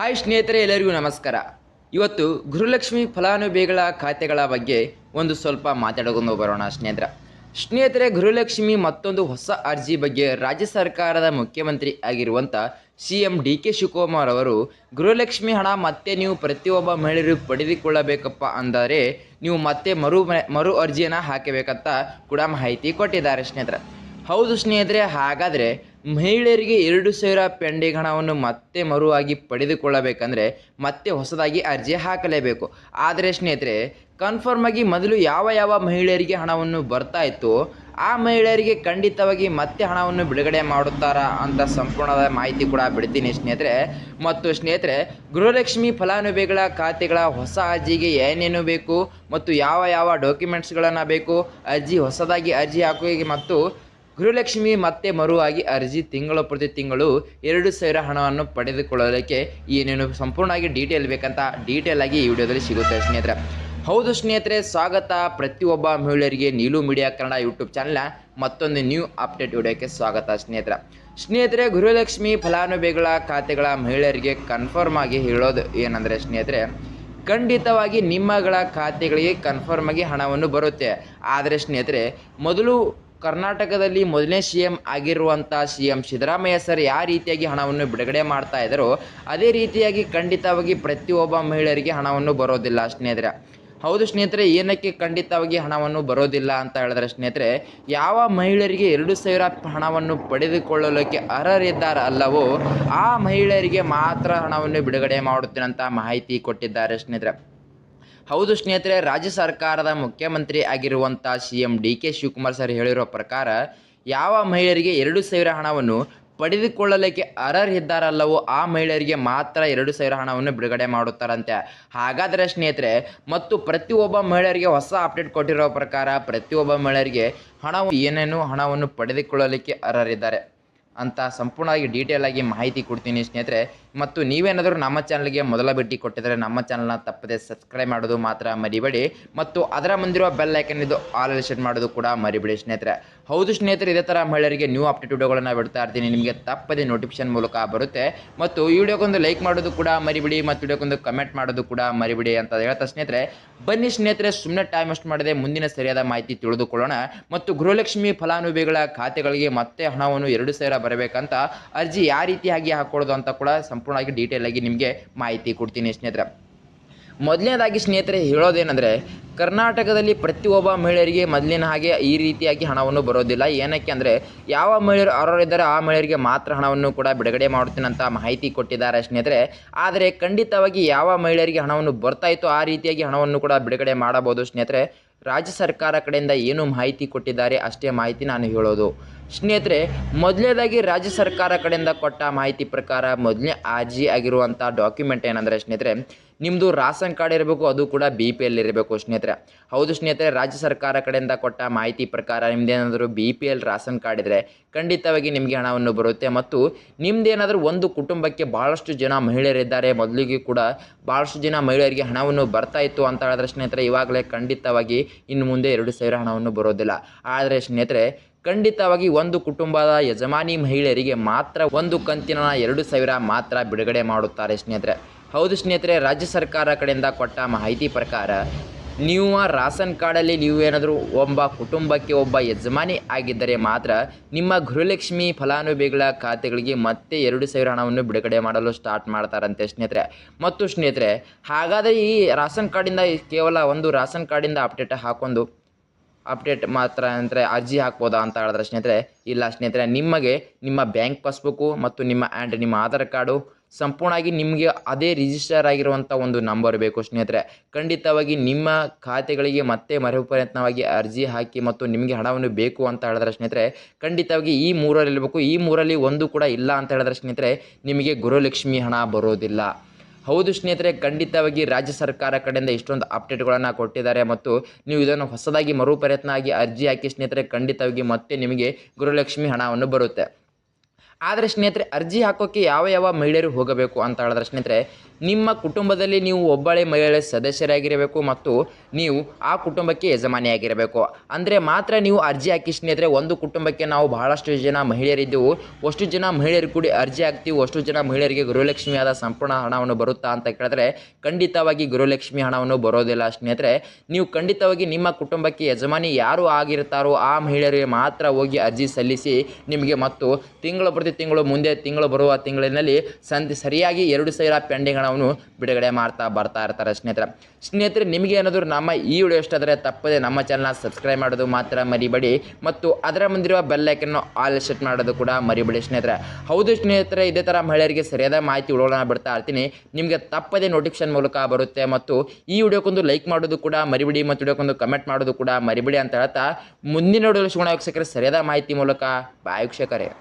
Hi ಸ್ನೇಹಿತರೆ, ಎಲ್ಲರಿಗೂ ನಮಸ್ಕಾರ. ಇವತ್ತು ಗೃಹಲಕ್ಷ್ಮಿ ಫಲಾನುಭವಿಗಳ ಖಾತೆಗಳ ಬಗ್ಗೆ ಒಂದು ಸ್ವಲ್ಪ ಮಾತಾಡಿಕೊಂಡು ಬರೋಣ ಸ್ನೇಹಿತರೆ, ಗೃಹಲಕ್ಷ್ಮಿ ಮತ್ತೊಂದು ಹೊಸ ಅರ್ಜಿ ಬಗ್ಗೆ ರಾಜ್ಯ ಸರ್ಕಾರದ ಮುಖ್ಯಮಂತ್ರಿ ಆಗಿರುವಂಥ CM DK ಶಿವಕುಮಾರ್ ಅವರು ಗೃಹಲಕ್ಷ್ಮಿ ಹಣ ಮತ್ತೆ ನೀವು ಪ್ರತಿಯೊಬ್ಬ ಮಹಿಳೆಯರು ಪಡೆದುಕೊಳ್ಳಬೇಕಪ್ಪ ಅಂದರೆ ನೀವು ಮತ್ತೆ ಮರು ಅರ್ಜಿಯನ್ನು ಹಾಕಬೇಕಂತ ಕೂಡ ಮಾಹಿತಿ ಕೊಟ್ಟಿದ್ದಾರೆ ಸ್ನೇಹಿತರೆ. ಹೌದು ಸ್ನೇಹಿತರೆ, ಹಾಗಾದರೆ ಮಹಿಳೆಯರಿಗೆ 2,000 ಪೆಂಡಿಂಗ್ ಹಣವನ್ನು ಮತ್ತೆ ಮರುವಾಗಿ ಪಡೆದುಕೊಳ್ಳಬೇಕಂದ್ರೆ ಮತ್ತೆ ಹೊಸದಾಗಿ ಅರ್ಜಿ ಹಾಕಲೇಬೇಕು. ಆದರೆ ಸ್ನೇಹಿತರೆ, ಕನ್ಫರ್ಮ್ ಆಗಿ ಮೊದಲು ಯಾವ ಮಹಿಳೆಯರಿಗೆ ಹಣವನ್ನು ಬರ್ತಾ ಇತ್ತು ಆ ಮಹಿಳೆಯರಿಗೆ ಖಂಡಿತವಾಗಿ ಮತ್ತೆ ಹಣವನ್ನು ಬಿಡುಗಡೆ ಮಾಡುತ್ತಾರಾ ಅಂತ ಸಂಪೂರ್ಣವಾದ ಮಾಹಿತಿ ಕೂಡ ಬಿಡ್ತೀನಿ ಸ್ನೇಹಿತರೆ. ಮತ್ತು ಸ್ನೇಹಿತರೆ, ಗೃಹಲಕ್ಷ್ಮಿ ಫಲಾನುಭವಿಗಳ ಖಾತೆಗಳ ಹೊಸ ಅರ್ಜಿಗೆ ಏನೇನು ಬೇಕು ಮತ್ತು ಯಾವ ಡಾಕ್ಯುಮೆಂಟ್ಸ್ಗಳನ್ನು ಬೇಕು, ಹೊಸದಾಗಿ ಅರ್ಜಿ ಹಾಕುವಿಕೆ ಮತ್ತು ಗೃಹಲಕ್ಷ್ಮಿ ಮತ್ತೆ ಮರುವಾಗಿ ಅರ್ಜಿ ತಿಂಗಳು ಪ್ರತಿ ತಿಂಗಳು 2,000 ಹಣವನ್ನು ಪಡೆದುಕೊಳ್ಳಲಿಕ್ಕೆ ಏನೇನು ಸಂಪೂರ್ಣವಾಗಿ ಡೀಟೇಲ್ ಬೇಕಂತ ಡೀಟೇಲ್ ಆಗಿ ಈ ವಿಡಿಯೋದಲ್ಲಿ ಸಿಗುತ್ತೆ ಸ್ನೇಹಿತರೆ. ಹೌದು ಸ್ನೇಹಿತರೆ, ಸ್ವಾಗತ. ಪ್ರತಿಯೊಬ್ಬ ಮಹಿಳೆಯರಿಗೆ ನೀಲು ಮೀಡಿಯಾ ಕನ್ನಡ ಯೂಟ್ಯೂಬ್ ಚಾನಲ್ನ ಮತ್ತೊಂದು ನ್ಯೂ ಅಪ್ಡೇಟ್ ವಿಡಿಯೋಕ್ಕೆ ಸ್ವಾಗತ ಸ್ನೇಹಿತರೆ, ಗೃಹಲಕ್ಷ್ಮಿ ಫಲಾನುಭವಿಗಳ ಖಾತೆಗಳ ಮಹಿಳೆಯರಿಗೆ ಕನ್ಫರ್ಮ್ ಆಗಿ ಹೇಳೋದು ಏನಂದರೆ ಸ್ನೇಹಿತರೆ, ಖಂಡಿತವಾಗಿ ನಿಮ್ಮಗಳ ಖಾತೆಗಳಿಗೆ ಕನ್ಫರ್ಮ್ ಆಗಿ ಹಣವನ್ನು ಬರುತ್ತೆ. ಆದರೆ ಸ್ನೇಹಿತರೆ, ಮೊದಲು ಕರ್ನಾಟಕದಲ್ಲಿ ಮೊದಲನೇ CM ಆಗಿರುವಂಥ CM ಸಿದ್ದರಾಮಯ್ಯ ಸರ್ ಯಾವ ರೀತಿಯಾಗಿ ಹಣವನ್ನು ಬಿಡುಗಡೆ ಮಾಡ್ತಾ ಇದ್ದಾರೋ ಅದೇ ರೀತಿಯಾಗಿ ಖಂಡಿತವಾಗಿ ಪ್ರತಿಯೊಬ್ಬ ಮಹಿಳೆಯರಿಗೆ ಹಣವನ್ನು ಬರೋದಿಲ್ಲ ಸ್ನೇಹಿತರೆ. ಹೌದು ಸ್ನೇಹಿತರೆ, ಏನಕ್ಕೆ ಖಂಡಿತವಾಗಿ ಹಣವನ್ನು ಬರೋದಿಲ್ಲ ಅಂತ ಹೇಳಿದ್ರೆ ಸ್ನೇಹಿತರೆ, ಯಾವ ಮಹಿಳೆಯರಿಗೆ 2,000 ಹಣವನ್ನು ಪಡೆದುಕೊಳ್ಳಲಿಕ್ಕೆ ಅರ್ಹರಿದ್ದಾರೆ ಅಲ್ಲವೋ ಆ ಮಹಿಳೆಯರಿಗೆ ಮಾತ್ರ ಹಣವನ್ನು ಬಿಡುಗಡೆ ಮಾಡುತ್ತೇನೆ ಅಂತ ಮಾಹಿತಿ ಕೊಟ್ಟಿದ್ದಾರೆ ಸ್ನೇಹಿತರೆ. ಹೌದು ಸ್ನೇಹಿತರೆ, ರಾಜ್ಯ ಸರ್ಕಾರದ ಮುಖ್ಯಮಂತ್ರಿ ಆಗಿರುವಂಥ CM DK ಶಿವಕುಮಾರ್ ಸರ್ ಹೇಳಿರೋ ಪ್ರಕಾರ ಯಾವ ಮಹಿಳೆಯರಿಗೆ 2,000 ಹಣವನ್ನು ಪಡೆದುಕೊಳ್ಳಲಿಕ್ಕೆ ಅರ್ಹರಿದ್ದಾರಲ್ಲವೋ ಆ ಮಹಿಳೆಯರಿಗೆ ಮಾತ್ರ 2,000 ಹಣವನ್ನು ಬಿಡುಗಡೆ ಮಾಡುತ್ತಾರಂತೆ. ಹಾಗಾದರೆ ಸ್ನೇಹಿತರೆ, ಮತ್ತು ಪ್ರತಿಯೊಬ್ಬ ಮಹಿಳೆಯರಿಗೆ ಹೊಸ ಅಪ್ಡೇಟ್ ಕೊಟ್ಟಿರೋ ಪ್ರಕಾರ ಪ್ರತಿಯೊಬ್ಬ ಮಹಿಳೆಯರಿಗೆ ಏನೇನು ಹಣವನ್ನು ಪಡೆದುಕೊಳ್ಳಲಿಕ್ಕೆ ಅರ್ಹರಿದ್ದಾರೆ ಅಂತ ಸಂಪೂರ್ಣವಾಗಿ ಡೀಟೇಲ್ ಆಗಿ ಮಾಹಿತಿ ಕೊಡ್ತೀನಿ ಸ್ನೇಹಿತರೆ. ಮತ್ತು ನೀವೇನಾದರೂ ನಮ್ಮ ಚಾನಲ್ಗೆ ಮೊದಲ ಭೇಟಿ ಕೊಟ್ಟಿದ್ದರೆ ನಮ್ಮ ಚಾನಲ್ನ ತಪ್ಪದೆ ಸಬ್ಸ್ಕ್ರೈಬ್ ಮಾಡೋದು ಮಾತ್ರ ಮರಿಬೇಡಿ ಮತ್ತು ಅದರ ಮುಂದಿರುವ ಬೆಲ್ ಐಕನ್ ಇದು ಆಲ್ ಸೆಟ್ ಮಾಡೋದು ಕೂಡ ಮರಿಬೇಡಿ ಸ್ನೇಹಿತರೆ. ಹೌದು ಸ್ನೇಹಿತರೆ, ಇದೇ ಥರ ಮಹಿಳೆಯರಿಗೆ ನ್ಯೂ ಅಪ್ಡೇಟ್ ವಿಡಿಯೋಗಳನ್ನು ಬಿಡ್ತಾ ಇರ್ತೀನಿ, ನಿಮಗೆ ತಪ್ಪದೆ ನೋಟಿಫಿಕೇಶನ್ ಮೂಲಕ ಬರುತ್ತೆ. ಮತ್ತು ಈ ವಿಡಿಯೋಗೊಂದು ಲೈಕ್ ಮಾಡೋದು ಕೂಡ ಮರಿಬೇಡಿ ಮತ್ತು ವಿಡಿಯೋಗೊಂದು ಕಮೆಂಟ್ ಮಾಡೋದು ಕೂಡ ಮರಿಬೇಡಿ ಅಂತ ಹೇಳ್ತಾ ಸ್ನೇಹಿತರೆ, ಬನ್ನಿ ಸ್ನೇಹಿತರೆ, ಸುಮ್ಮನೆ ಟೈಮ್ ವೇಸ್ಟ್ ಮಾಡದೆ ಮುಂದಿನ ಸರಿಯಾದ ಮಾಹಿತಿ ತಿಳಿದುಕೊಳ್ಳೋಣ. ಮತ್ತು ಗೃಹಲಕ್ಷ್ಮಿ ಫಲಾನುಭವಿಗಳ ಖಾತೆಗಳಿಗೆ ಮತ್ತೆ ಹಣವನ್ನು 2,000 ಬರಬೇಕಂತ ಅರ್ಜಿ ಯಾವ ರೀತಿಯಾಗಿ ಹಾಕೊಳ್ಳೋದು ಅಂತ ಕೂಡ ಸಂಪೂರ್ಣವಾಗಿ ಡೀಟೇಲ್ ಆಗಿ ನಿಮಗೆ ಮಾಹಿತಿ ಕೊಡ್ತೀನಿ ಸ್ನೇಹಿತರೆ. ಮೊದಲನೇದಾಗಿ ಸ್ನೇಹಿತರೆ ಹೇಳೋದೇನೆಂದರೆ, ಕರ್ನಾಟಕದಲ್ಲಿ ಪ್ರತಿಯೊಬ್ಬ ಮಹಿಳೆಯರಿಗೆ ಮೊದಲಿನ ಹಾಗೆ ಈ ರೀತಿಯಾಗಿ ಹಣವನ್ನು ಬರೋದಿಲ್ಲ. ಏನಕ್ಕೆ ಅಂದರೆ, ಯಾವ ಮಹಿಳೆಯರು ಅರ್ಹರಿದ್ದಾರೆ ಆ ಮಹಿಳೆಯರಿಗೆ ಮಾತ್ರ ಹಣವನ್ನು ಕೂಡ ಬಿಡುಗಡೆ ಮಾಡುತ್ತೇನೆ ಅಂತ ಮಾಹಿತಿ ಕೊಟ್ಟಿದ್ದಾರೆ ಸ್ನೇಹಿತರೆ. ಆದರೆ ಖಂಡಿತವಾಗಿ ಯಾವ ಮಹಿಳೆಯರಿಗೆ ಹಣವನ್ನು ಬರ್ತಾ ಇತ್ತು ಆ ರೀತಿಯಾಗಿ ಹಣವನ್ನು ಕೂಡ ಬಿಡುಗಡೆ ಮಾಡಬಹುದು ಸ್ನೇಹಿತರೆ. ರಾಜ್ಯ ಸರ್ಕಾರ ಕಡೆಯಿಂದ ಏನು ಮಾಹಿತಿ ಕೊಟ್ಟಿದ್ದಾರೆ ಅಷ್ಟೇ ಮಾಹಿತಿ ನಾನು ಹೇಳೋದು ಸ್ನೇಹಿತರೆ. ಮೊದಲನೇದಾಗಿ ರಾಜ್ಯ ಸರ್ಕಾರ ಕಡೆಯಿಂದ ಕೊಟ್ಟ ಮಾಹಿತಿ ಪ್ರಕಾರ ಮೊದಲನೇ ಅರ್ಜಿ ಆಗಿರುವಂಥ ಡಾಕ್ಯುಮೆಂಟ್ ಏನಂದರೆ ಸ್ನೇಹಿತರೆ, ನಿಮ್ಮದು ರಾಷನ್ ಕಾರ್ಡ್ ಇರಬೇಕು, ಅದು ಕೂಡ BPL ಇರಬೇಕು ಸ್ನೇಹಿತರೆ. ಹೌದು ಸ್ನೇಹಿತರೆ, ರಾಜ್ಯ ಸರ್ಕಾರ ಕಡೆಯಿಂದ ಕೊಟ್ಟ ಮಾಹಿತಿ ಪ್ರಕಾರ ನಿಮ್ಮದೇನಾದರೂ BPL ರಾಷನ್ ಕಾರ್ಡ್ ಇದ್ದರೆ ಖಂಡಿತವಾಗಿ ನಿಮಗೆ ಹಣವನ್ನು ಬರುತ್ತೆ. ಮತ್ತು ನಿಮ್ಮದೇನಾದರೂ ಒಂದು ಕುಟುಂಬಕ್ಕೆ ಭಾಳಷ್ಟು ಜನ ಮಹಿಳೆಯರಿದ್ದಾರೆ, ಮೊದಲಿಗೆ ಕೂಡ ಭಾಳಷ್ಟು ಜನ ಮಹಿಳೆಯರಿಗೆ ಹಣವನ್ನು ಬರ್ತಾ ಇತ್ತು ಅಂತ ಹೇಳಿದ್ರೆ ಸ್ನೇಹಿತರೆ, ಇವಾಗಲೇ ಖಂಡಿತವಾಗಿ ಇನ್ನು ಮುಂದೆ 2,000 ಹಣವನ್ನು ಬರೋದಿಲ್ಲ. ಆದರೆ ಸ್ನೇಹಿತರೆ, ಖಂಡಿತವಾಗಿ ಒಂದು ಕುಟುಂಬದ ಯಜಮಾನಿ ಮಹಿಳೆಯರಿಗೆ ಮಾತ್ರ ಒಂದು ಕಂತಿನ 2,000 ಮಾತ್ರ ಬಿಡುಗಡೆ ಮಾಡುತ್ತಾರೆ ಸ್ನೇಹಿತರೆ. ಹೌದು ಸ್ನೇಹಿತರೆ, ರಾಜ್ಯ ಸರ್ಕಾರ ಕಡೆಯಿಂದ ಕೊಟ್ಟ ಮಾಹಿತಿ ಪ್ರಕಾರ ನೀವು ರಾಷನ್ ಕಾರ್ಡಲ್ಲಿ ನೀವೇನಾದರೂ ಒಬ್ಬ ಕುಟುಂಬಕ್ಕೆ ಒಬ್ಬ ಯಜಮಾನಿ ಆಗಿದ್ದರೆ ಮಾತ್ರ ನಿಮ್ಮ ಗೃಹಲಕ್ಷ್ಮಿ ಫಲಾನುಭವಿಗಳ ಖಾತೆಗಳಿಗೆ ಮತ್ತೆ 2,000 ಹಣವನ್ನು ಬಿಡುಗಡೆ ಮಾಡಲು ಸ್ಟಾರ್ಟ್ ಮಾಡ್ತಾರಂತೆ ಸ್ನೇಹಿತರೆ. ಮತ್ತು ಸ್ನೇಹಿತರೆ, ಹಾಗಾದರೆ ಈ ರಾಷನ್ ಕಾರ್ಡಿಂದ ಕೇವಲ ಒಂದು ರಾಷನ್ ಕಾರ್ಡಿಂದ ಅಪ್ಡೇಟ್ ಮಾತ್ರ ಅಂದರೆ ಅರ್ಜಿ ಹಾಕ್ಬೋದಾ ಅಂತ ಹೇಳಿದ್ರೆ ಸ್ನೇಹಿತರೆ, ಇಲ್ಲ ಸ್ನೇಹಿತರೆ, ನಿಮಗೆ ನಿಮ್ಮ ಬ್ಯಾಂಕ್ ಪಾಸ್ಬುಕ್ಕು ಮತ್ತು ನಿಮ್ಮ ಆಧಾರ್ ಕಾರ್ಡು ಸಂಪೂರ್ಣವಾಗಿ ನಿಮಗೆ ಅದೇ ರಿಜಿಸ್ಟರ್ ಆಗಿರುವಂಥ ಒಂದು ನಂಬರ್ ಬೇಕು ಸ್ನೇಹಿತರೆ. ಖಂಡಿತವಾಗಿ ನಿಮ್ಮ ಖಾತೆಗಳಿಗೆ ಮತ್ತೆ ಮರುಪ್ರಯತ್ನವಾಗಿ ಅರ್ಜಿ ಹಾಕಿ ಮತ್ತು ನಿಮಗೆ ಹಣವನ್ನು ಬೇಕು ಅಂತ ಹೇಳಿದ್ರೆ ಸ್ನೇಹಿತರೆ, ಖಂಡಿತವಾಗಿ ಈ ಮೂರಲ್ಲಿ ಇರಬೇಕು. ಈ ಮೂರಲ್ಲಿ ಒಂದು ಕೂಡ ಇಲ್ಲ ಅಂತ ಹೇಳಿದ್ರೆ ಸ್ನೇಹಿತರೆ, ನಿಮಗೆ ಗೃಹಲಕ್ಷ್ಮಿ ಹಣ ಬರೋದಿಲ್ಲ. ಹೌದು ಸ್ನೇಹಿತರೆ, ಖಂಡಿತವಾಗಿ ರಾಜ್ಯ ಸರ್ಕಾರ ಕಡೆಯಿಂದ ಇಷ್ಟೊಂದು ಅಪ್ಡೇಟ್ಗಳನ್ನು ಕೊಟ್ಟಿದ್ದಾರೆ ಮತ್ತು ನೀವು ಇದನ್ನು ಹೊಸದಾಗಿ ಮರುಪ್ರಯತ್ನ ಆಗಿ ಅರ್ಜಿ ಹಾಕಿ ಸ್ನೇಹಿತರೆ, ಖಂಡಿತವಾಗಿ ಮತ್ತೆ ನಿಮಗೆ ಗೃಹಲಕ್ಷ್ಮಿ ಹಣವನ್ನು ಬರುತ್ತೆ. ಆದರೆ ಸ್ನೇಹಿತರೆ ಅರ್ಜಿ ಹಾಕೋಕ್ಕೆ ಯಾವ ಯಾವ ಮಹಿಳೆಯರು ಹೋಗಬೇಕು ಅಂತ ಹೇಳಿದ್ರೆ ಸ್ನೇಹಿತರೆ, ನಿಮ್ಮ ಕುಟುಂಬದಲ್ಲಿ ನೀವು ಒಬ್ಬಳೇ ಮಹಿಳೆ ಸದಸ್ಯರಾಗಿರಬೇಕು ಮತ್ತು ನೀವು ಆ ಕುಟುಂಬಕ್ಕೆ ಯಜಮಾನಿಯಾಗಿರಬೇಕು. ಅಂದರೆ ಮಾತ್ರ ನೀವು ಅರ್ಜಿ ಹಾಕಿ ಸ್ನೇಹಿತರೆ. ಒಂದು ಕುಟುಂಬಕ್ಕೆ ನಾವು ಬಹಳಷ್ಟು ಜನ ಮಹಿಳೆಯರಿದ್ದೆವು, ಅಷ್ಟು ಜನ ಮಹಿಳೆಯರು ಕೂಡಿ ಅರ್ಜಿ ಹಾಕ್ತೀವಿ, ಅಷ್ಟು ಜನ ಮಹಿಳೆಯರಿಗೆ ಗೃಹಲಕ್ಷ್ಮಿ ಆದ ಸಂಪೂರ್ಣ ಹಣವನ್ನು ಬರುತ್ತಾ ಅಂತ ಕೇಳಿದ್ರೆ ಖಂಡಿತವಾಗಿ ಗೃಹಲಕ್ಷ್ಮಿ ಹಣವನ್ನು ಬರೋದಿಲ್ಲ ಸ್ನೇಹಿತರೆ. ನೀವು ಖಂಡಿತವಾಗಿ ನಿಮ್ಮ ಕುಟುಂಬಕ್ಕೆ ಯಜಮಾನಿ ಯಾರು ಆಗಿರ್ತಾರೋ ಆ ಮಹಿಳೆಯರಿಗೆ ಮಾತ್ರ ಹೋಗಿ ಅರ್ಜಿ ಸಲ್ಲಿಸಿ ನಿಮಗೆ ಮತ್ತು ಪ್ರತಿ ತಿಂಗಳು ಮುಂದೆ ತಿಂಗಳು ಬರುವ ತಿಂಗಳಿನಲ್ಲಿ ಸರಿಯಾಗಿ 2,000 ಪೆಂಡಿಂಗ್ ಹಣವನ್ನು ಬಿಡುಗಡೆ ಬರ್ತಾ ಇರ್ತಾರೆ ಸ್ನೇಹಿತರೆ. ನಿಮಗೆ ಏನಾದರೂ ನಮ್ಮ ಈ ವಿಡಿಯೋ ಇಷ್ಟ ಆದರೆ ತಪ್ಪದೆ ನಮ್ಮ ಚಾನಲ್ನ ಸಬ್ಸ್ಕ್ರೈಬ್ ಮಾಡೋದು ಮಾತ್ರ ಮರಿಬೇಡಿ ಮತ್ತು ಅದರ ಮುಂದಿರುವ ಬೆಲ್ ಐಕನ್ನು ಆಲ್ ಸೆಟ್ ಮಾಡೋದು ಕೂಡ ಮರಿಬೇಡಿ ಸ್ನೇಹಿತರೆ. ಹೌದು ಸ್ನೇಹಿತರೆ, ಇದೇ ಥರ ಮಹಿಳೆಯರಿಗೆ ಸರಿಯಾದ ಮಾಹಿತಿ ಉಳೋಣ ಬಿಡ್ತಾ ಇರ್ತೀನಿ, ನಿಮಗೆ ತಪ್ಪದೆ ನೋಟಿಫಿಕೇಶನ್ ಮೂಲಕ ಬರುತ್ತೆ. ಮತ್ತು ಈ ವಿಡಿಯೋಕ್ಕೊಂದು ಲೈಕ್ ಮಾಡೋದು ಕೂಡ ಮರಿಬೇಡಿ ಮತ್ತು ವಿಡಿಯೋಕ್ಕೊಂದು ಕಮೆಂಟ್ ಮಾಡೋದು ಕೂಡ ಮರಿಬೇಡಿ ಅಂತ ಹೇಳ್ತಾ ಮುಂದಿನ ವಿಡಿಯೋದಲ್ಲಿ ಸಿಗೋಣ ವೀಕ್ಷಕರೇ ಸರಿಯಾದ ಮಾಹಿತಿ ಮೂಲಕ. ಬಾಯ್ ವೀಕ್ಷಕರೇ.